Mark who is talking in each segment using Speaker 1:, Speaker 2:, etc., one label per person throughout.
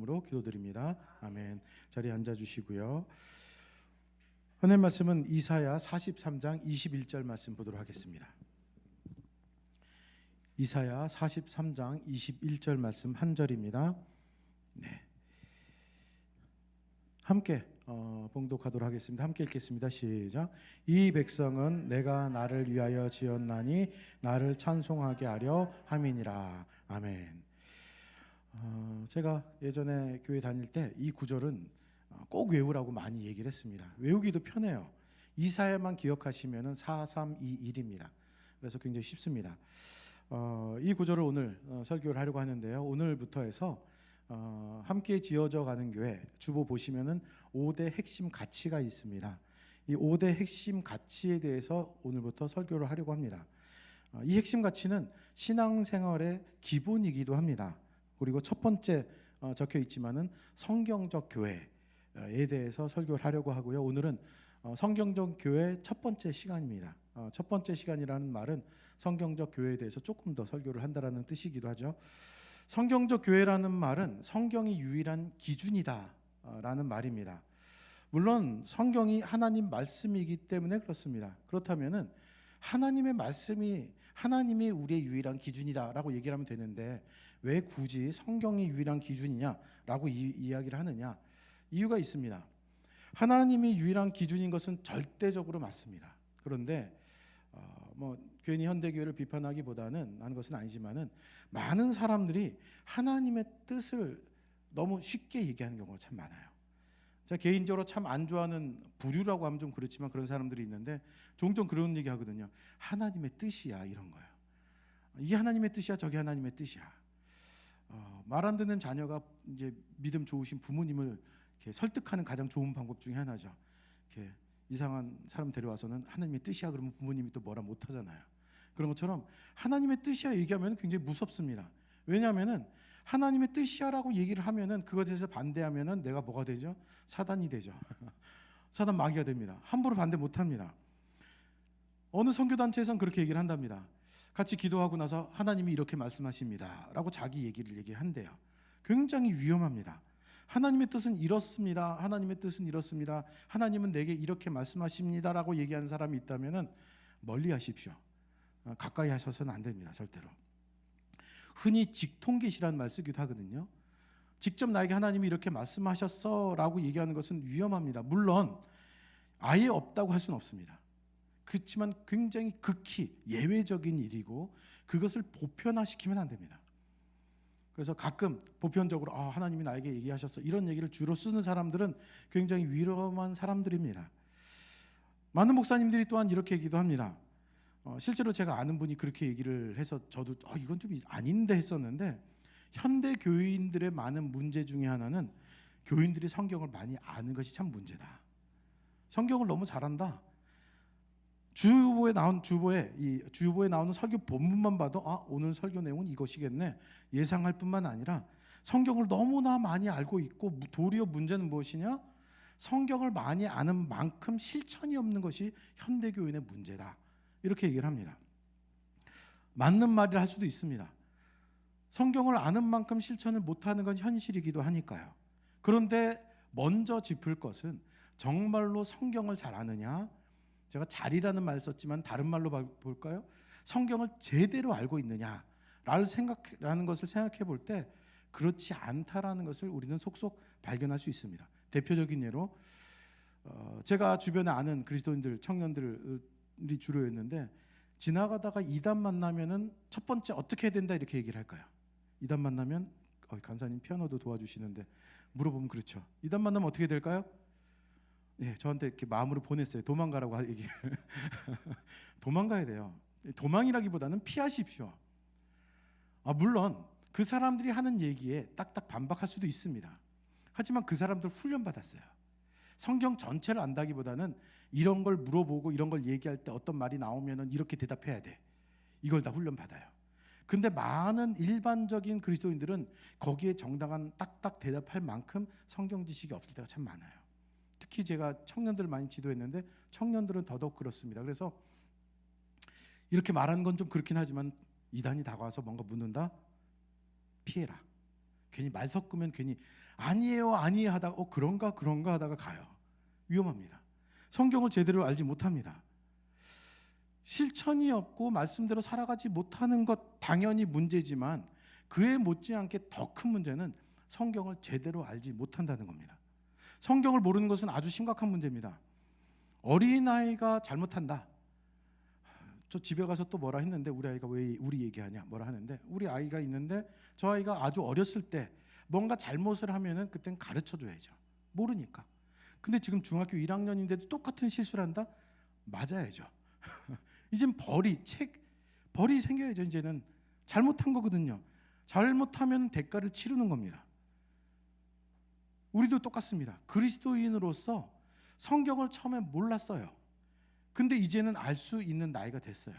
Speaker 1: 이름으로 기도드립니다. 아멘. 자리에 앉아주시고요. 하나님 말씀은 이사야 43장 21절 말씀 보도록 하겠습니다. 이사야 43장 21절 말씀 한 절입니다. 네. 함께 봉독하도록 하겠습니다. 함께 읽겠습니다. 시작. 이 백성은 내가 나를 위하여 지었나니 나를 찬송하게 하려 함이니라. 아멘. 제가 예전에 교회 다닐 때 이 구절은 꼭 외우라고 많이 얘기를 했습니다. 외우기도 편해요. 이사야만 기억하시면은 4321입니다. 그래서 굉장히 쉽습니다. 이 구절을 오늘 설교를 하려고 하는데요. 오늘부터 해서 함께 지어져 가는 교회 주보 보시면은 5대 핵심 가치가 있습니다. 이 5대 핵심 가치에 대해서 오늘부터 설교를 하려고 합니다. 이 핵심 가치는 신앙생활의 기본이기도 합니다. 그리고 첫 번째 적혀 있지만은 성경적 교회에 대해서 설교를 하려고 하고요. 오늘은 성경적 교회 첫 번째 시간입니다. 첫 번째 시간이라는 말은 성경적 교회에 대해서 조금 더 설교를 한다라는 뜻이기도 하죠. 성경적 교회라는 말은 성경이 유일한 기준이다라는 말입니다. 물론 성경이 하나님 말씀이기 때문에 그렇습니다. 그렇다면은 하나님의 말씀이 하나님이 우리의 유일한 기준이다라고 얘기를 하면 되는데 왜 굳이 성경이 유일한 기준이냐라고 이야기를 하느냐? 이유가 있습니다. 하나님이 유일한 기준인 것은 절대적으로 맞습니다. 그런데 괜히 현대교회를 비판하기보다는 하는 것은 아니지만은 많은 사람들이 하나님의 뜻을 너무 쉽게 얘기하는 경우가 참 많아요. 제가 개인적으로 참 안 좋아하는 부류라고 하면 좀 그렇지만 그런 사람들이 있는데 종종 그런 얘기 하거든요. 하나님의 뜻이야 이런 거예요. 이 하나님의 뜻이야 저게 하나님의 뜻이야. 말 안 듣는 자녀가 이제 믿음 좋으신 부모님을 이렇게 설득하는 가장 좋은 방법 중에 하나죠. 이렇게 이상한 사람 데려와서는 하나님의 뜻이야 그러면 부모님이 또 뭐라 못하잖아요. 그런 것처럼 하나님의 뜻이야 얘기하면 굉장히 무섭습니다. 왜냐하면은 하나님의 뜻이야라고 얘기를 하면은 그것에 대해서 반대하면은 내가 뭐가 되죠? 사단이 되죠. 사단 마귀가 됩니다. 함부로 반대 못합니다. 어느 선교단체에서는 그렇게 얘기를 한답니다. 같이 기도하고 나서 하나님이 이렇게 말씀하십니다 라고 자기 얘기를 얘기한대요. 굉장히 위험합니다. 하나님의 뜻은 이렇습니다. 하나님의 뜻은 이렇습니다. 하나님은 내게 이렇게 말씀하십니다 라고 얘기하는 사람이 있다면 멀리 하십시오. 가까이 하셔서는 안 됩니다. 절대로. 흔히 직통계시라는 말 쓰기도 하거든요. 직접 나에게 하나님이 이렇게 말씀하셨어 라고 얘기하는 것은 위험합니다. 물론 아예 없다고 할 수는 없습니다. 그렇지만 굉장히 극히 예외적인 일이고 그것을 보편화시키면 안 됩니다. 그래서 가끔 보편적으로 하나님이 나에게 얘기하셨어 이런 얘기를 주로 쓰는 사람들은 굉장히 위험한 사람들입니다. 많은 목사님들이 또한 이렇게 얘기도 합니다. 실제로 제가 아는 분이 그렇게 얘기를 해서 저도 이건 좀 아닌데 했었는데 현대 교인들의 많은 문제 중에 하나는 교인들이 성경을 많이 아는 것이 참 문제다. 성경을 너무 잘한다. 주보에 나오는 설교 본문만 봐도 오늘 설교 내용은 이것이겠네 예상할 뿐만 아니라 성경을 너무나 많이 알고 있고 도리어 문제는 무엇이냐? 성경을 많이 아는 만큼 실천이 없는 것이 현대교인의 문제다. 이렇게 얘기를 합니다. 맞는 말이라 할 수도 있습니다. 성경을 아는 만큼 실천을 못하는 건 현실이기도 하니까요. 그런데 먼저 짚을 것은 정말로 성경을 잘 아느냐? 제가 잘이라는 말 썼지만 다른 말로 볼까요? 성경을 제대로 알고 있느냐라는 것을 생각해 볼 때 그렇지 않다라는 것을 우리는 속속 발견할 수 있습니다. 대표적인 예로 제가 주변에 아는 그리스도인들 청년들이 주로였는데 지나가다가 이단 만나면은 첫 번째 어떻게 해야 된다 이렇게 얘기를 할까요? 이단 만나면 간사님 피아노도 도와주시는데 물어보면 그렇죠. 이단 만나면 어떻게 될까요? 저한테 이렇게 마음으로 보냈어요. 도망가라고 얘기를. 도망가야 돼요. 도망이라기보다는 피하십시오. 물론 그 사람들이 하는 얘기에 딱딱 반박할 수도 있습니다. 하지만 그 사람들 훈련받았어요. 성경 전체를 안다기보다는 이런 걸 물어보고 이런 걸 얘기할 때 어떤 말이 나오면은 이렇게 대답해야 돼. 이걸 다 훈련받아요. 근데 많은 일반적인 그리스도인들은 거기에 정당한 딱딱 대답할 만큼 성경 지식이 없을 때가 참 많아요. 특히 제가 청년들을 많이 지도했는데 청년들은 더더욱 그렇습니다. 그래서 이렇게 말하는 건 좀 그렇긴 하지만 이단이 다가와서 뭔가 묻는다? 피해라. 괜히 말 섞으면 괜히 아니에요 아니에요 하다가 그런가 하다가 가요. 위험합니다. 성경을 제대로 알지 못합니다. 실천이 없고 말씀대로 살아가지 못하는 것 당연히 문제지만 그에 못지않게 더 큰 문제는 성경을 제대로 알지 못한다는 겁니다. 성경을 모르는 것은 아주 심각한 문제입니다. 어린아이가 잘못한다. 저 집에 가서 또 뭐라 했는데 우리 아이가 왜 우리 얘기하냐 뭐라 하는데, 우리 아이가 있는데 저 아이가 아주 어렸을 때 뭔가 잘못을 하면은 그땐 가르쳐 줘야죠. 모르니까. 근데 지금 중학교 1학년인데도 똑같은 실수를 한다? 맞아야죠. 이젠 벌이 생겨야죠. 이제는 잘못한 거거든요. 잘못하면 대가를 치르는 겁니다. 우리도 똑같습니다. 그리스도인으로서 성경을 처음에 몰랐어요. 근데 이제는 알 수 있는 나이가 됐어요.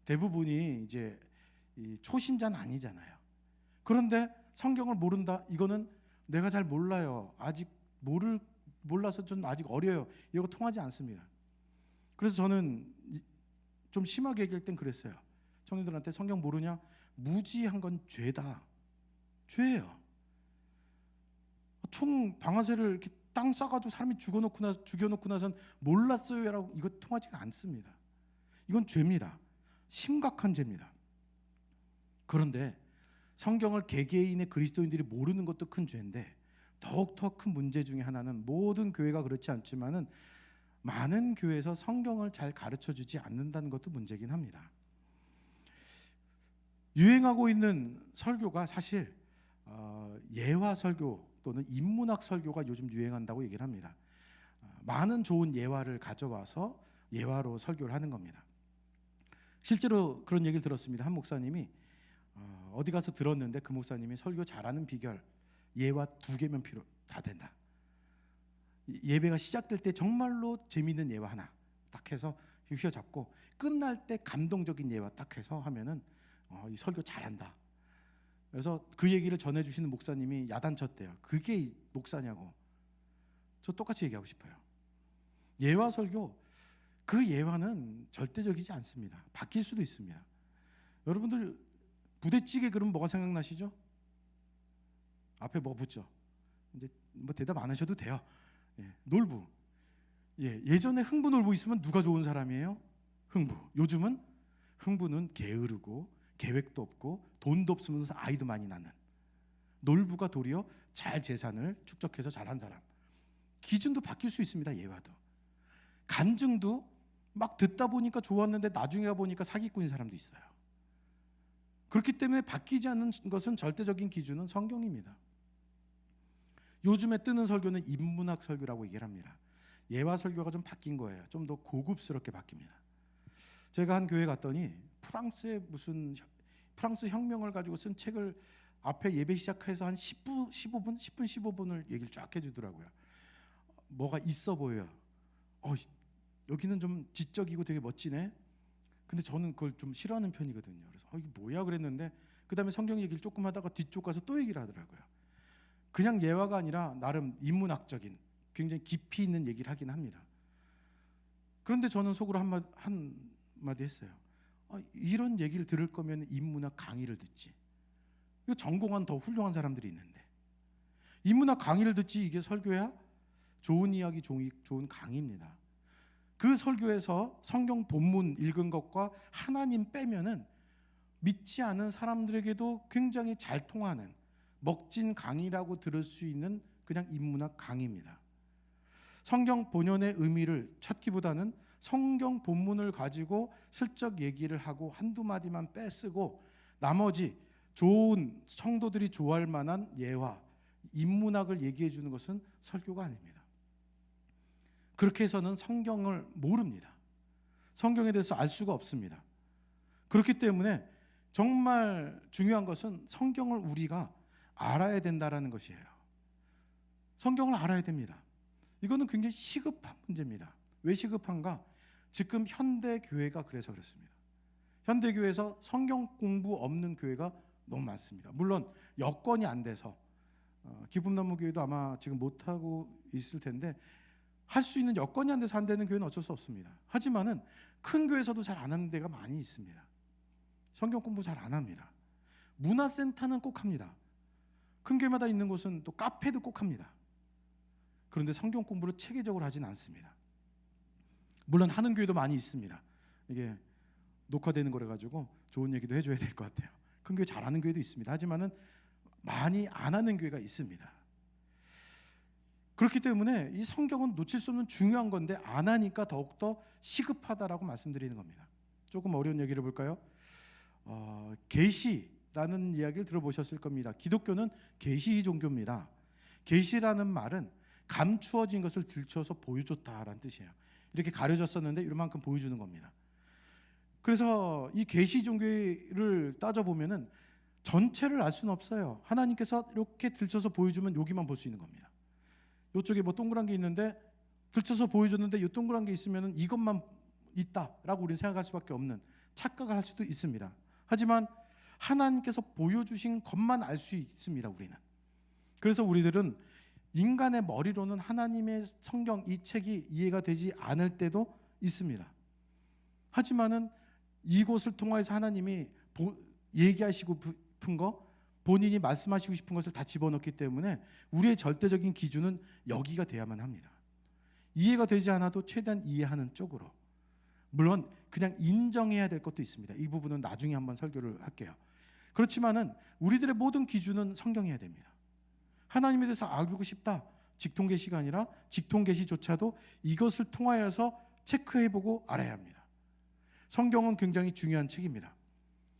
Speaker 1: 대부분이 이제 초신자는 아니잖아요. 그런데 성경을 모른다? 이거는 내가 잘 몰라요. 아직 몰라서 좀 아직 어려요. 이러고 통하지 않습니다. 그래서 저는 좀 심하게 얘기할 땐 그랬어요. 청년들한테 성경 모르냐? 무지한 건 죄다. 죄예요. 총 방아쇠를 이렇게 땅 싸가지고 사람이 죽여놓고 나선 몰랐어요라고 이거 통하지가 않습니다. 이건 죄입니다. 심각한 죄입니다. 그런데 성경을 개개인의 그리스도인들이 모르는 것도 큰 죄인데 더욱더 큰 문제 중에 하나는, 모든 교회가 그렇지 않지만은 많은 교회에서 성경을 잘 가르쳐주지 않는다는 것도 문제긴 합니다. 유행하고 있는 설교가 사실 예화 설교 또는 인문학 설교가 요즘 유행한다고 얘기를 합니다. 많은 좋은 예화를 가져와서 예화로 설교를 하는 겁니다. 실제로 그런 얘기를 들었습니다. 한 목사님이 어디 가서 들었는데 그 목사님이 설교 잘하는 비결, 예화 2개면 다 된다. 예배가 시작될 때 정말로 재미있는 예화 하나 딱 해서 휘어잡고 끝날 때 감동적인 예화 딱 해서 하면은 이 설교 잘한다. 그래서 그 얘기를 전해주시는 목사님이 야단쳤대요. 그게 목사냐고. 저 똑같이 얘기하고 싶어요. 예화 설교, 그 예화는 절대적이지 않습니다. 바뀔 수도 있습니다. 여러분들 부대찌개 그러면 뭐가 생각나시죠? 앞에 뭐 붙죠? 이제 뭐 대답 안 하셔도 돼요. 놀부. 예전에 흥부 놀부 있으면 누가 좋은 사람이에요? 흥부. 요즘은 흥부는 게으르고 계획도 없고 돈도 없으면서 아이도 많이 낳는, 놀부가 도리어 잘 재산을 축적해서 잘한 사람. 기준도 바뀔 수 있습니다. 예화도. 간증도 막 듣다 보니까 좋았는데 나중에 보니까 사기꾼인 사람도 있어요. 그렇기 때문에 바뀌지 않는 것은, 절대적인 기준은 성경입니다. 요즘에 뜨는 설교는 인문학 설교라고 얘기를 합니다. 예화 설교가 좀 바뀐 거예요. 좀 더 고급스럽게 바뀝니다. 제가 한 교회 갔더니 프랑스의 무슨 프랑스 혁명을 가지고 쓴 책을 앞에 예배 시작해서 한 10분 15분을 얘기를 쫙 해주더라고요. 뭐가 있어 보여요. 여기는 좀 지적이고 되게 멋지네. 근데 저는 그걸 좀 싫어하는 편이거든요. 그래서 이게 뭐야 그랬는데 그 다음에 성경 얘기를 조금 하다가 뒤쪽 가서 또 얘기를 하더라고요. 그냥 예화가 아니라 나름 인문학적인 굉장히 깊이 있는 얘기를 하긴 합니다. 그런데 저는 속으로 한마디 했어요. 이런 얘기를 들을 거면 인문학 강의를 듣지. 이거 전공한 더 훌륭한 사람들이 있는데 인문학 강의를 듣지 이게 설교야? 좋은 이야기, 좋은 강의입니다. 그 설교에서 성경 본문 읽은 것과 하나님 빼면은 믿지 않은 사람들에게도 굉장히 잘 통하는 먹진 강의라고 들을 수 있는 그냥 인문학 강의입니다. 성경 본연의 의미를 찾기보다는 성경 본문을 가지고 슬쩍 얘기를 하고 한두 마디만 빼쓰고 나머지 좋은 성도들이 좋아할 만한 예화, 인문학을 얘기해 주는 것은 설교가 아닙니다. 그렇게 해서는 성경을 모릅니다. 성경에 대해서 알 수가 없습니다. 그렇기 때문에 정말 중요한 것은 성경을 우리가 알아야 된다라는 것이에요. 성경을 알아야 됩니다. 이거는 굉장히 시급한 문제입니다. 왜 시급한가? 지금 현대 교회가 그래서 그렇습니다. 현대 교회에서 성경 공부 없는 교회가 너무 많습니다. 물론 여건이 안 돼서 기쁨나무 교회도 아마 지금 못 하고 있을 텐데 할 수 있는 여건이 안 돼서 안 되는 교회는 어쩔 수 없습니다. 하지만은 큰 교회에서도 잘 안 하는 데가 많이 있습니다. 성경 공부 잘 안 합니다. 문화센터는 꼭 합니다. 큰 교회마다 있는 곳은 또 카페도 꼭 합니다. 그런데 성경 공부를 체계적으로 하진 않습니다. 물론 하는 교회도 많이 있습니다. 이게 녹화되는 거래 가지고 좋은 얘기도 해줘야 될 것 같아요. 큰 교회 잘하는 교회도 있습니다. 하지만은 많이 안 하는 교회가 있습니다. 그렇기 때문에 이 성경은 놓칠 수 없는 중요한 건데 안 하니까 더욱더 시급하다라고 말씀드리는 겁니다. 조금 어려운 얘기를 볼까요? 계시라는 이야기를 들어보셨을 겁니다. 기독교는 계시 종교입니다. 계시라는 말은 감추어진 것을 들춰서 보여줬다라는 뜻이에요. 이렇게 가려졌었는데 이만큼 보여주는 겁니다. 그래서 이 계시 종교를 따져보면은 전체를 알 수는 없어요. 하나님께서 이렇게 들춰서 보여주면 여기만 볼 수 있는 겁니다. 이쪽에 뭐 동그란 게 있는데 들춰서 보여줬는데 이 동그란 게 있으면은 이것만 있다라고 우리는 생각할 수밖에 없는 착각을 할 수도 있습니다. 하지만 하나님께서 보여주신 것만 알 수 있습니다. 우리는. 그래서 우리들은 인간의 머리로는 하나님의 성경 이 책이 이해가 되지 않을 때도 있습니다. 하지만은 이곳을 통해서 하나님이 얘기하시고 싶은 거, 본인이 말씀하시고 싶은 것을 다 집어넣기 때문에 우리의 절대적인 기준은 여기가 돼야만 합니다. 이해가 되지 않아도 최대한 이해하는 쪽으로. 물론 그냥 인정해야 될 것도 있습니다. 이 부분은 나중에 한번 설교를 할게요. 그렇지만은 우리들의 모든 기준은 성경이어야 됩니다. 하나님에 대해서 알고 싶다. 직통계시가 아니라 직통계시조차도 이것을 통하여서 체크해보고 알아야 합니다. 성경은 굉장히 중요한 책입니다.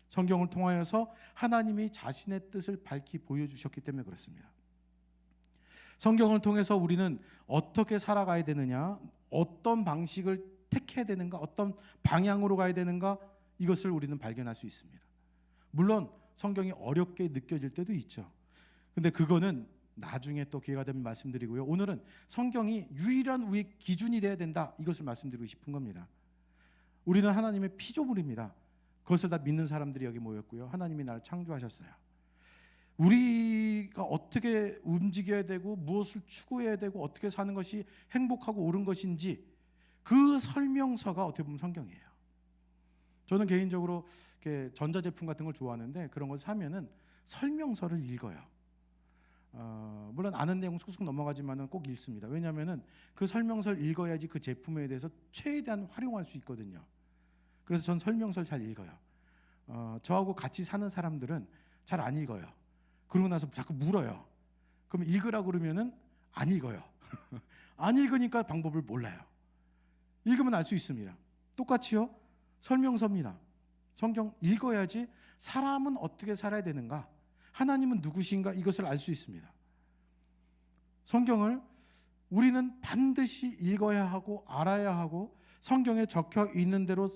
Speaker 1: 성경을 통하여서 하나님이 자신의 뜻을 밝히 보여주셨기 때문에 그렇습니다. 성경을 통해서 우리는 어떻게 살아가야 되느냐, 어떤 방식을 택해야 되는가, 어떤 방향으로 가야 되는가, 이것을 우리는 발견할 수 있습니다. 물론 성경이 어렵게 느껴질 때도 있죠. 근데 그거는 나중에 또 기회가 되면 말씀드리고요. 오늘은 성경이 유일한 우리의 기준이 돼야 된다, 이것을 말씀드리고 싶은 겁니다. 우리는 하나님의 피조물입니다. 그것을 다 믿는 사람들이 여기 모였고요. 하나님이 나를 창조하셨어요. 우리가 어떻게 움직여야 되고 무엇을 추구해야 되고 어떻게 사는 것이 행복하고 옳은 것인지 그 설명서가 어떻게 보면 성경이에요. 저는 개인적으로 이렇게 전자제품 같은 걸 좋아하는데 그런 걸 사면은 설명서를 읽어요. 물론 아는 내용 쑥쑥 넘어가지만은 꼭 읽습니다. 왜냐하면은 그 설명서를 읽어야지 그 제품에 대해서 최대한 활용할 수 있거든요. 그래서 전 설명서를 잘 읽어요. 저하고 같이 사는 사람들은 잘 안 읽어요. 그러고 나서 자꾸 물어요. 그럼 읽으라고 그러면은 안 읽어요. 안 읽으니까 방법을 몰라요. 읽으면 알 수 있습니다. 똑같이요. 설명서입니다. 성경 읽어야지 사람은 어떻게 살아야 되는가, 하나님은 누구신가, 이것을 알 수 있습니다. 성경을 우리는 반드시 읽어야 하고 알아야 하고 성경에 적혀 있는 대로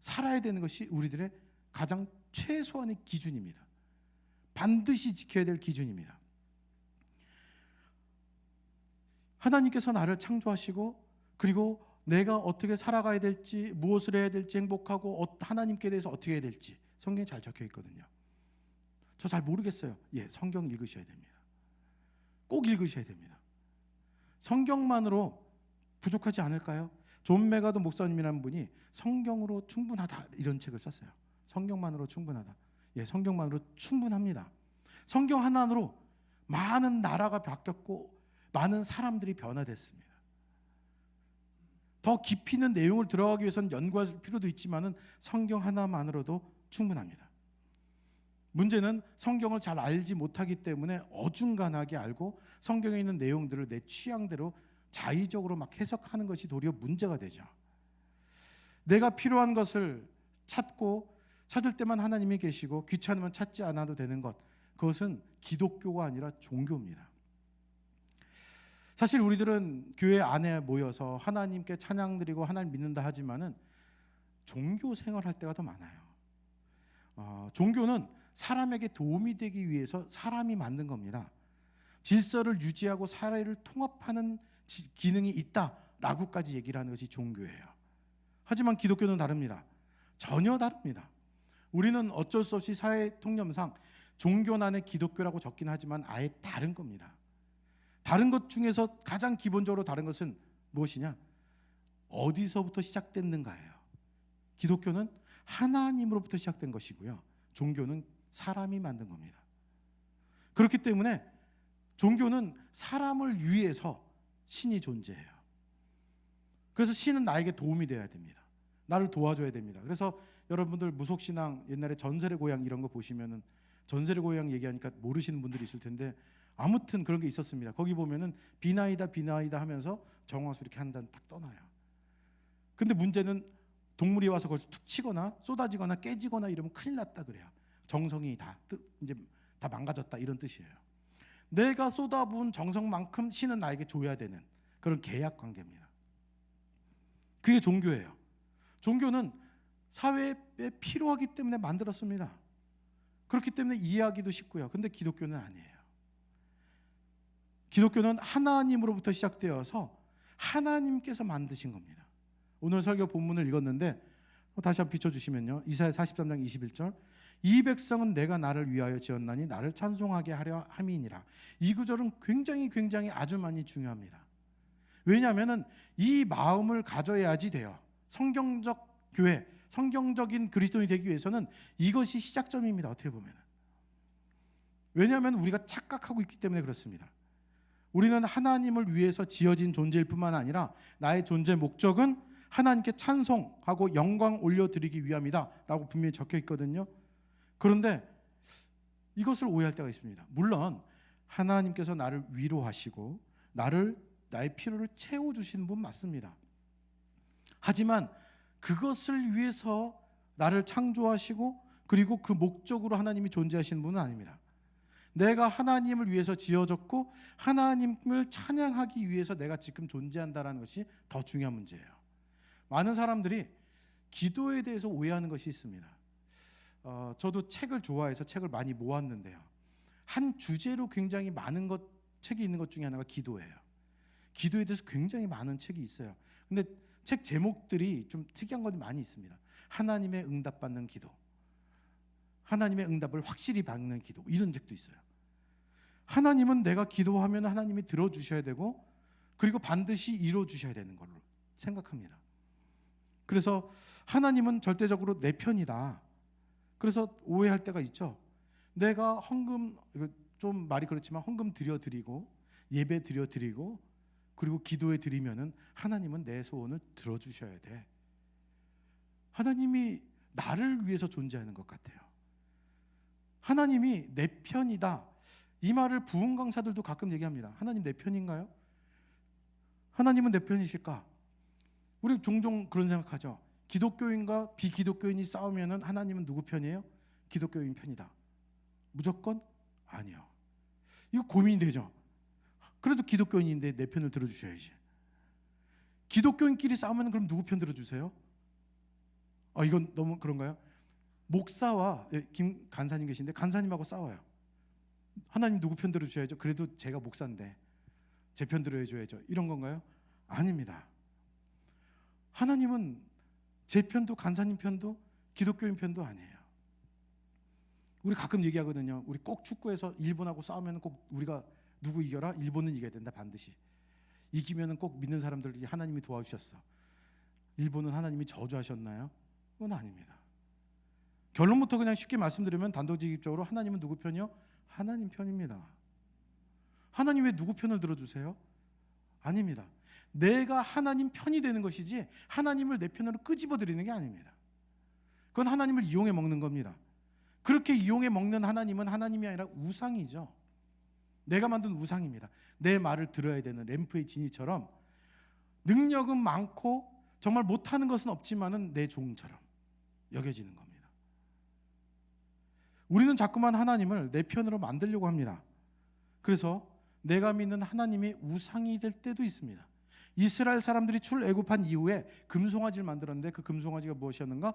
Speaker 1: 살아야 되는 것이 우리들의 가장 최소한의 기준입니다. 반드시 지켜야 될 기준입니다. 하나님께서 나를 창조하시고 그리고 내가 어떻게 살아가야 될지, 무엇을 해야 될지, 행복하고 하나님께 대해서 어떻게 해야 될지 성경에 잘 적혀 있거든요. 저 잘 모르겠어요. 예, 성경 읽으셔야 됩니다. 꼭 읽으셔야 됩니다. 성경만으로 부족하지 않을까요? 존 메가도 목사님이라는 분이 성경으로 충분하다 이런 책을 썼어요. 성경만으로 충분하다. 예, 성경만으로 충분합니다. 성경 하나로 많은 나라가 바뀌었고 많은 사람들이 변화됐습니다. 더 깊이 있는 내용을 들어가기 위해서는 연구할 필요도 있지만은 성경 하나만으로도 충분합니다. 문제는 성경을 잘 알지 못하기 때문에 어중간하게 알고 성경에 있는 내용들을 내 취향대로 자의적으로 막 해석하는 것이 도리어 문제가 되죠. 내가 필요한 것을 찾고 찾을 때만 하나님이 계시고 귀찮으면 찾지 않아도 되는 것, 그것은 기독교가 아니라 종교입니다. 사실 우리들은 교회 안에 모여서 하나님께 찬양 드리고 하나님 믿는다 하지만은 종교 생활할 때가 더 많아요. 종교는 사람에게 도움이 되기 위해서 사람이 만든 겁니다. 질서를 유지하고 사회를 통합하는 기능이 있다라고까지 얘기를 하는 것이 종교예요. 하지만 기독교는 다릅니다. 전혀 다릅니다. 우리는 어쩔 수 없이 사회 통념상 종교난에 기독교라고 적긴 하지만 아예 다른 겁니다. 다른 것 중에서 가장 기본적으로 다른 것은 무엇이냐? 어디서부터 시작됐는가예요. 기독교는 하나님으로부터 시작된 것이고요. 종교는 사람이 만든 겁니다. 그렇기 때문에 종교는 사람을 위해서 신이 존재해요. 그래서 신은 나에게 도움이 되어야 됩니다. 나를 도와줘야 됩니다. 그래서 여러분들 무속신앙 옛날에 전설의 고향 이런 거 보시면은 전설의 고향 얘기하니까 모르시는 분들이 있을 텐데 아무튼 그런 게 있었습니다. 거기 보면은 비나이다 비나이다 하면서 정화수 이렇게 한 잔 딱 떠나요. 근데 문제는 동물이 와서 거기서 툭 치거나 쏟아지거나 깨지거나 이러면 큰일 났다 그래요. 정성이 이제 다 망가졌다 이런 뜻이에요. 내가 쏟아부은 정성만큼 신은 나에게 줘야 되는 그런 계약 관계입니다. 그게 종교예요. 종교는 사회에 필요하기 때문에 만들었습니다. 그렇기 때문에 이해하기도 쉽고요. 근데 기독교는 아니에요. 기독교는 하나님으로부터 시작되어서 하나님께서 만드신 겁니다. 오늘 설교 본문을 읽었는데 다시 한번 비춰주시면요. 이사야 43장 21절 이 백성은 내가 나를 위하여 지었나니 나를 찬송하게 하려 함이니라. 이 구절은 굉장히 아주 많이 중요합니다. 왜냐하면 이 마음을 가져야지 돼요. 성경적 교회, 성경적인 그리스도인이 되기 위해서는 이것이 시작점입니다. 어떻게 보면. 왜냐하면 우리가 착각하고 있기 때문에 그렇습니다. 우리는 하나님을 위해서 지어진 존재일 뿐만 아니라 나의 존재 목적은 하나님께 찬송하고 영광 올려드리기 위함이다 라고 분명히 적혀 있거든요. 그런데 이것을 오해할 때가 있습니다. 물론 하나님께서 나를 위로하시고 나의 필요를 채워주시는 분 맞습니다. 하지만 그것을 위해서 나를 창조하시고 그리고 그 목적으로 하나님이 존재하시는 분은 아닙니다. 내가 하나님을 위해서 지어졌고 하나님을 찬양하기 위해서 내가 지금 존재한다는 것이 더 중요한 문제예요. 많은 사람들이 기도에 대해서 오해하는 것이 있습니다. 저도 책을 좋아해서 책을 많이 모았는데요. 한 주제로 굉장히 많은 책이 있는 것 중에 하나가 기도예요. 기도에 대해서 굉장히 많은 책이 있어요. 근데 책 제목들이 좀 특이한 것이 많이 있습니다. 하나님의 응답받는 기도, 하나님의 응답을 확실히 받는 기도, 이런 책도 있어요. 하나님은 내가 기도하면 하나님이 들어주셔야 되고 그리고 반드시 이루어주셔야 되는 걸로 생각합니다. 그래서 하나님은 절대적으로 내 편이다. 그래서 오해할 때가 있죠. 내가 헌금, 좀 말이 그렇지만 헌금 드리고 예배 드리고 그리고 기도해 드리면은 하나님은 내 소원을 들어주셔야 돼. 하나님이 나를 위해서 존재하는 것 같아요. 하나님이 내 편이다. 이 말을 부흥 강사들도 가끔 얘기합니다. 하나님 내 편인가요? 하나님은 내 편이실까? 우리 종종 그런 생각하죠. 기독교인과 비기독교인이 싸우면은 하나님은 누구 편이에요? 기독교인 편이다. 무조건? 아니요. 이거 고민이 되죠. 그래도 기독교인인데 내 편을 들어주셔야지. 기독교인끼리 싸우면 그럼 누구 편 들어주세요? 이건 너무 그런가요? 목사와 김 간사님 계신데 간사님하고 싸워요. 하나님 누구 편 들어주셔야죠? 그래도 제가 목사인데 제 편 들어줘야죠. 이런 건가요? 아닙니다. 하나님은 제 편도 간사님 편도 기독교인 편도 아니에요. 우리 가끔 얘기하거든요. 우리 꼭 축구에서 일본하고 싸우면 꼭 우리가 누구 이겨라? 일본은 이겨야 된다 반드시. 이기면은 꼭 믿는 사람들이 하나님이 도와주셨어. 일본은 하나님이 저주하셨나요? 그건 아닙니다. 결론부터 그냥 쉽게 말씀드리면 단도직입적으로 하나님은 누구 편이요? 하나님 편입니다. 하나님 왜 누구 편을 들어주세요? 아닙니다. 내가 하나님 편이 되는 것이지 하나님을 내 편으로 끄집어들이는 게 아닙니다. 그건 하나님을 이용해 먹는 겁니다. 그렇게 이용해 먹는 하나님은 하나님이 아니라 우상이죠. 내가 만든 우상입니다. 내 말을 들어야 되는 램프의 진이처럼 능력은 많고 정말 못하는 것은 없지만은 내 종처럼 여겨지는 겁니다. 우리는 자꾸만 하나님을 내 편으로 만들려고 합니다. 그래서 내가 믿는 하나님이 우상이 될 때도 있습니다. 이스라엘 사람들이 출애굽한 이후에 금송아지를 만들었는데 그 금송아지가 무엇이었는가?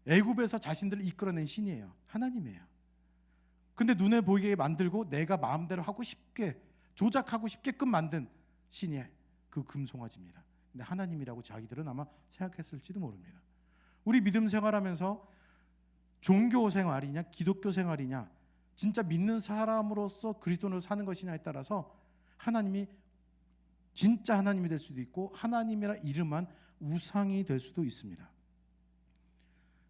Speaker 1: 애굽에서 자신들을 이끌어낸 신이에요. 하나님이에요. 근데 눈에 보이게 만들고 내가 마음대로 하고 싶게 조작하고 싶게끔 만든 신이 그 금송아지입니다. 근데 하나님이라고 자기들은 아마 생각했을지도 모릅니다. 우리 믿음 생활하면서 종교 생활이냐 기독교 생활이냐 진짜 믿는 사람으로서 그리스도인으로 사는 것이냐에 따라서 하나님이 진짜 하나님이 될 수도 있고 하나님이라 이름한 우상이 될 수도 있습니다.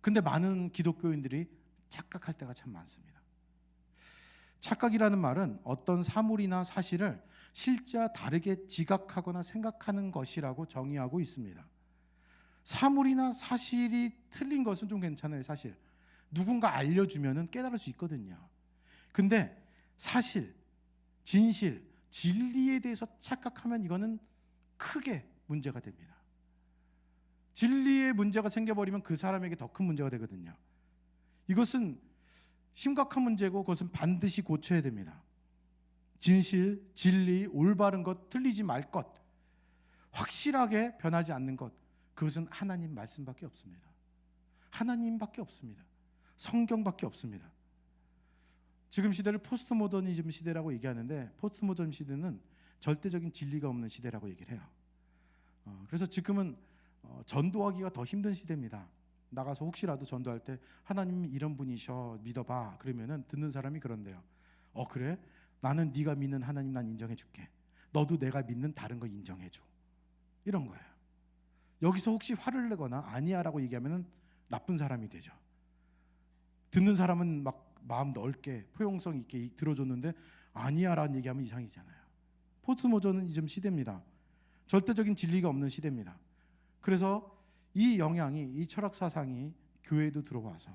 Speaker 1: 근데 많은 기독교인들이 착각할 때가 참 많습니다. 착각이라는 말은 어떤 사물이나 사실을 실제와 다르게 지각하거나 생각하는 것이라고 정의하고 있습니다. 사물이나 사실이 틀린 것은 좀 괜찮아요. 사실 누군가 알려주면 깨달을 수 있거든요. 근데 사실, 진실, 진리에 대해서 착각하면 이거는 크게 문제가 됩니다. 진리에 문제가 생겨버리면 그 사람에게 더 큰 문제가 되거든요. 이것은 심각한 문제고 그것은 반드시 고쳐야 됩니다. 진실, 진리, 올바른 것, 틀리지 말 것, 확실하게 변하지 않는 것, 그것은 하나님 말씀밖에 없습니다. 하나님밖에 없습니다. 성경밖에 없습니다. 지금 시대를 포스트 모더니즘 시대라고 얘기하는데, 포스트 모더니즘 시대는 절대적인 진리가 없는 시대라고 얘기를 해요. 그래서 지금은 전도하기가 더 힘든 시대입니다. 나가서 혹시라도 전도할 때 하나님이 이런 분이셔 믿어봐 그러면은 듣는 사람이 그런데요. 그래? 나는 네가 믿는 하나님 난 인정해 줄게. 너도 내가 믿는 다른 거 인정해 줘. 이런 거예요. 여기서 혹시 화를 내거나 아니야라고 얘기하면은 나쁜 사람이 되죠. 듣는 사람은 막 마음 넓게 포용성 있게 들어줬는데 아니야라는 얘기하면 이상이잖아요. 포스트모더니즘 시대입니다. 절대적인 진리가 없는 시대입니다. 그래서 이 영향이, 이 철학 사상이 교회에도 들어와서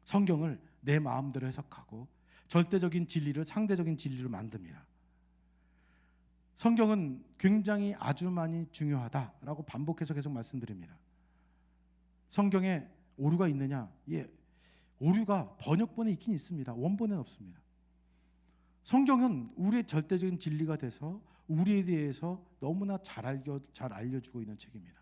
Speaker 1: 성경을 내 마음대로 해석하고 절대적인 진리를 상대적인 진리로 만듭니다. 성경은 굉장히 아주 많이 중요하다라고 반복해서 계속 말씀드립니다. 성경에 오류가 있느냐? 예, 오류가 번역본에 있긴 있습니다. 원본에는 없습니다. 성경은 우리의 절대적인 진리가 돼서 우리에 대해서 너무나 잘 알려주고 있는 책입니다.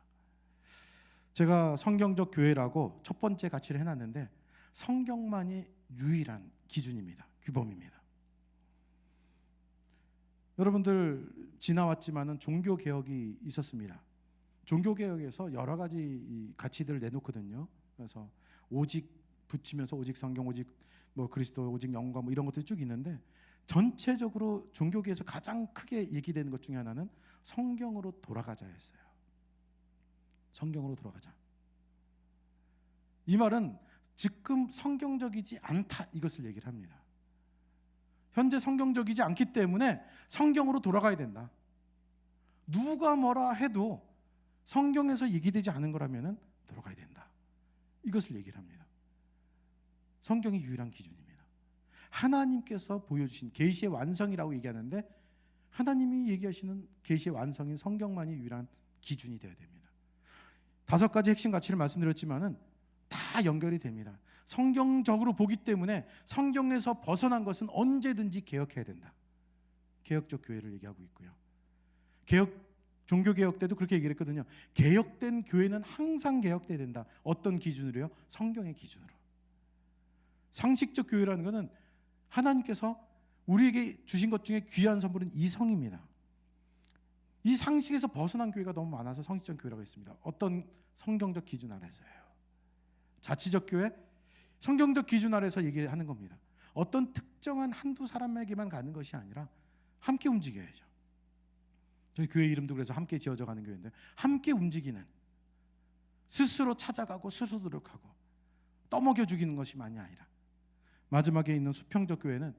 Speaker 1: 제가 성경적 교회라고 첫 번째 가치를 해놨는데 성경만이 유일한 기준입니다. 규범입니다. 여러분들 지나왔지만은 종교개혁이 있었습니다. 종교개혁에서 여러 가지 가치들을 내놓거든요. 그래서 오직 붙이면서 오직 성경, 오직 뭐 그리스도, 오직 영광 뭐 이런 것들이 쭉 있는데 전체적으로 종교계에서 가장 크게 얘기되는 것 중에 하나는 성경으로 돌아가자였어요. 성경으로 돌아가자. 이 말은 지금 성경적이지 않다 이것을 얘기를 합니다. 현재 성경적이지 않기 때문에 성경으로 돌아가야 된다. 누가 뭐라 해도 성경에서 얘기되지 않은 거라면 돌아가야 된다. 이것을 얘기를 합니다. 성경이 유일한 기준입니다. 하나님께서 보여주신 계시의 완성이라고 얘기하는데 하나님이 얘기하시는 계시의 완성인 성경만이 유일한 기준이 되어야 됩니다. 5가지 핵심 가치를 말씀드렸지만은 다 연결이 됩니다. 성경적으로 보기 때문에 성경에서 벗어난 것은 언제든지 개혁해야 된다. 개혁적 교회를 얘기하고 있고요. 종교개혁 때도 그렇게 얘기를 했거든요. 개혁된 교회는 항상 개혁돼야 된다. 어떤 기준으로요? 성경의 기준으로. 상식적 교회라는 것은 하나님께서 우리에게 주신 것 중에 귀한 선물은 이성입니다. 이 상식에서 벗어난 교회가 너무 많아서 성식적 교회라고 했습니다. 어떤 성경적 기준 아래서예요. 자치적 교회, 성경적 기준 아래서 얘기하는 겁니다. 어떤 특정한 한두 사람에게만 가는 것이 아니라 함께 움직여야죠. 저희 교회 이름도 그래서 함께 지어져 가는 교회인데 함께 움직이는, 스스로 찾아가고 스스로 노력하고 떠먹여 죽이는 것이만이 아니라 마지막에 있는 수평적 교회는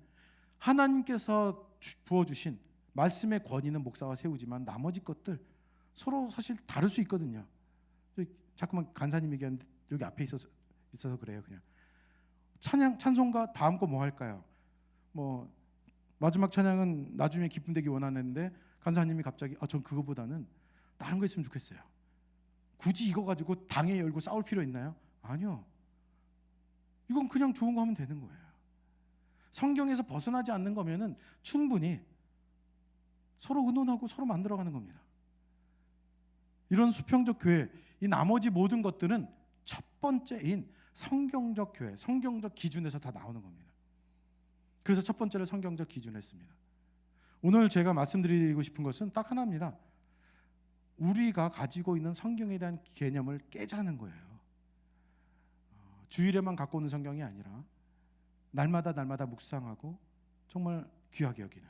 Speaker 1: 하나님께서 부어주신 말씀의 권위는 목사가 세우지만 나머지 것들 서로 사실 다를 수 있거든요. 자꾸만 간사님 얘기하는데 여기 앞에 있어서 그래요. 그냥 찬송가 다음 거 뭐 할까요? 뭐 마지막 찬양은 나중에 기쁨 되기 원하는데 간사님이 갑자기 전 그거보다는 다른 거 있으면 좋겠어요. 굳이 이거 가지고 당회 열고 싸울 필요 있나요? 아니요. 이건 그냥 좋은 거 하면 되는 거예요. 성경에서 벗어나지 않는 거면은 충분히 서로 의논하고 서로 만들어가는 겁니다. 이런 수평적 교회, 이 나머지 모든 것들은 첫 번째인 성경적 교회, 성경적 기준에서 다 나오는 겁니다. 그래서 첫 번째를 성경적 기준으로 했습니다. 오늘 제가 말씀드리고 싶은 것은 딱 하나입니다. 우리가 가지고 있는 성경에 대한 개념을 깨자는 거예요. 주일에만 갖고 오는 성경이 아니라 날마다 묵상하고 정말 귀하게 여기는,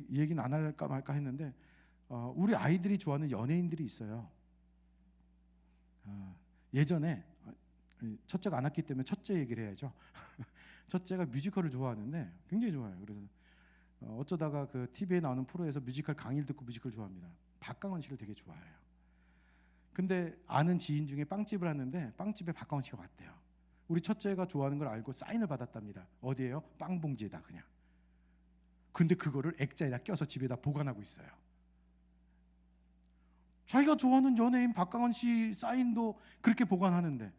Speaker 1: 이 얘기는 안 할까 말까 했는데 우리 아이들이 좋아하는 연예인들이 있어요. 예전에 첫째가 안 왔기 때문에 첫째 얘기를 해야죠. 첫째가 뮤지컬을 좋아하는데 굉장히 좋아해요. 그래서 어쩌다가 그 TV에 나오는 프로에서 뮤지컬 강의를 듣고 뮤지컬 좋아합니다. 박강원 씨를 되게 좋아해요. 근데 아는 지인 중에 빵집을 하는데 빵집에 박강원 씨가 왔대요. 우리 첫째가 좋아하는 걸 알고 사인을 받았답니다. 어디에요? 빵 봉지에다 그냥. 근데 그거를 액자에다 껴서 집에다 보관하고 있어요. 자기가 좋아하는 연예인 박강원 씨 사인도 그렇게 보관하는데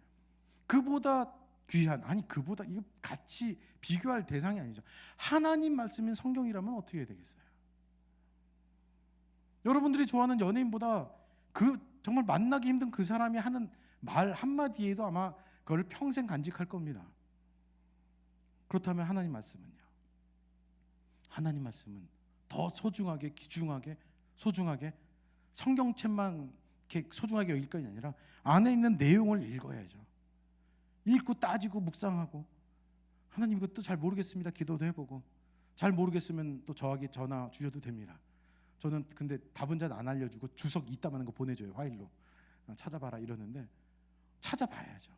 Speaker 1: 그보다 귀한, 아니 그보다 이거 같이 비교할 대상이 아니죠. 하나님 말씀인 성경이라면 어떻게 해야 되겠어요? 여러분들이 좋아하는 연예인보다 그 정말 만나기 힘든 그 사람이 하는 말 한마디에도 아마 그걸 평생 간직할 겁니다. 그렇다면 하나님 말씀은요? 하나님 말씀은 더 소중하게, 귀중하게, 소중하게 성경책만 이렇게 소중하게 여길 것이 아니라 안에 있는 내용을 읽어야죠. 읽고 따지고 묵상하고, 하나님 이것도 잘 모르겠습니다. 기도도 해보고, 잘 모르겠으면 또 저에게 전화 주셔도 됩니다. 저는 근데 답은 잘 안 알려주고 주석 이따만한 거 보내줘요. 파일로 찾아봐라 이러는데 찾아봐야죠.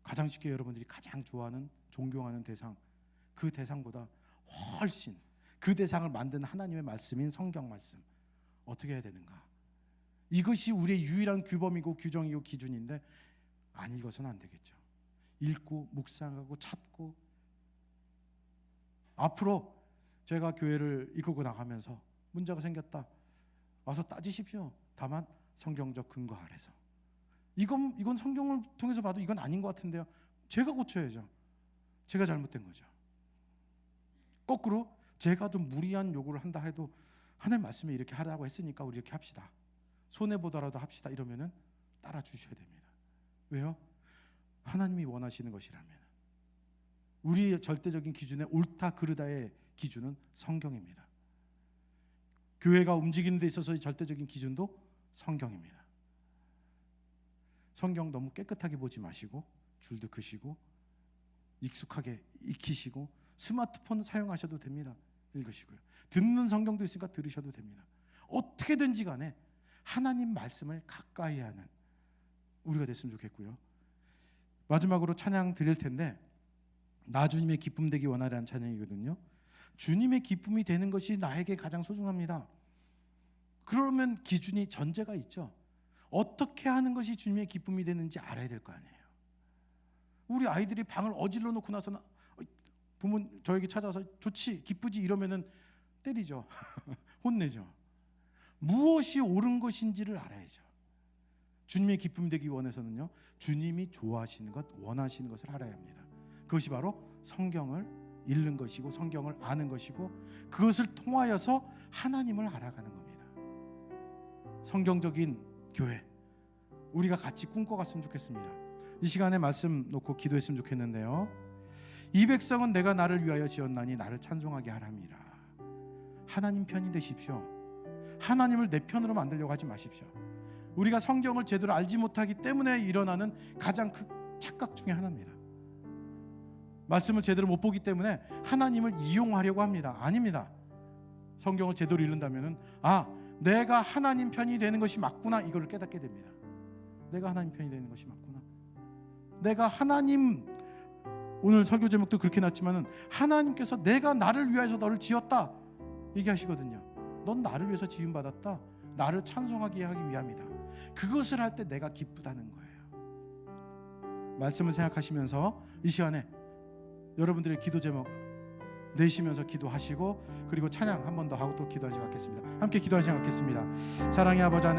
Speaker 1: 가장 쉽게 여러분들이 가장 좋아하는, 존경하는 대상, 그 대상보다 훨씬 그 대상을 만든 하나님의 말씀인 성경 말씀, 어떻게 해야 되는가? 이것이 우리의 유일한 규범이고 규정이고 기준인데 안 읽어서는 안 되겠죠. 읽고 묵상하고 찾고. 앞으로 제가 교회를 이끌고 나가면서 문제가 생겼다, 와서 따지십시오. 다만 성경적 근거 아래서. 이건 성경을 통해서 봐도 이건 아닌 것 같은데요. 제가 고쳐야죠. 제가 잘못된 거죠. 거꾸로 제가 좀 무리한 요구를 한다 해도 하나님 말씀에 이렇게 하라고 했으니까 우리 이렇게 합시다, 손해보더라도 합시다, 이러면은 따라 주셔야 됩니다. 왜요? 하나님이 원하시는 것이라면. 우리의 절대적인 기준의 옳다 그르다의 기준은 성경입니다. 교회가 움직이는 데 있어서의 절대적인 기준도 성경입니다. 성경 너무 깨끗하게 보지 마시고 줄도 그시고 익숙하게 익히시고 스마트폰 사용하셔도 됩니다. 읽으시고요. 듣는 성경도 있으니까 들으셔도 됩니다. 어떻게든지 간에 하나님 말씀을 가까이 하는 우리가 됐으면 좋겠고요. 마지막으로 찬양 드릴 텐데, 나 주님의 기쁨 되기 원하라는 찬양이거든요. 주님의 기쁨이 되는 것이 나에게 가장 소중합니다. 그러면 기준이, 전제가 있죠. 어떻게 하는 것이 주님의 기쁨이 되는지 알아야 될 거 아니에요. 우리 아이들이 방을 어질러 놓고 나서는 부모 저에게 찾아와서 좋지, 기쁘지 이러면은 때리죠. 혼내죠. 무엇이 옳은 것인지를 알아야죠. 주님의 기쁨이 되기 원해서는요, 주님이 좋아하시는 것, 원하시는 것을 알아야 합니다. 그것이 바로 성경을 읽는 것이고 성경을 아는 것이고, 그것을 통하여서 하나님을 알아가는 겁니다. 성경적인 교회, 우리가 같이 꿈꿔갔으면 좋겠습니다. 이 시간에 말씀 놓고 기도했으면 좋겠는데요. 이 백성은 내가 나를 위하여 지었나니 나를 찬송하게 하람이라. 하나님 편이 되십시오. 하나님을 내 편으로 만들려고 하지 마십시오. 우리가 성경을 제대로 알지 못하기 때문에 일어나는 가장 큰 착각 중에 하나입니다. 말씀을 제대로 못 보기 때문에 하나님을 이용하려고 합니다. 아닙니다. 성경을 제대로 읽는다면 내가 하나님 편이 되는 것이 맞구나, 이걸 깨닫게 됩니다. 내가 하나님 편이 되는 것이 맞구나. 내가 하나님, 오늘 설교 제목도 그렇게 놨지만은 하나님께서 내가 나를 위하여서 너를 지었다 얘기하시거든요. 넌 나를 위해서 지음받았다, 나를 찬송하게 하기 위함이다. 그것을 할 때 내가 기쁘다는 거예요. 말씀을 생각하시면서 이 시간에 여러분들의 기도 제목 내시면서 기도하시고, 그리고 찬양 한 번 더 하고 또 기도하는 시간 갖겠습니다. 함께 기도하는 시간 갖겠습니다. 사랑의 아버지 하나님,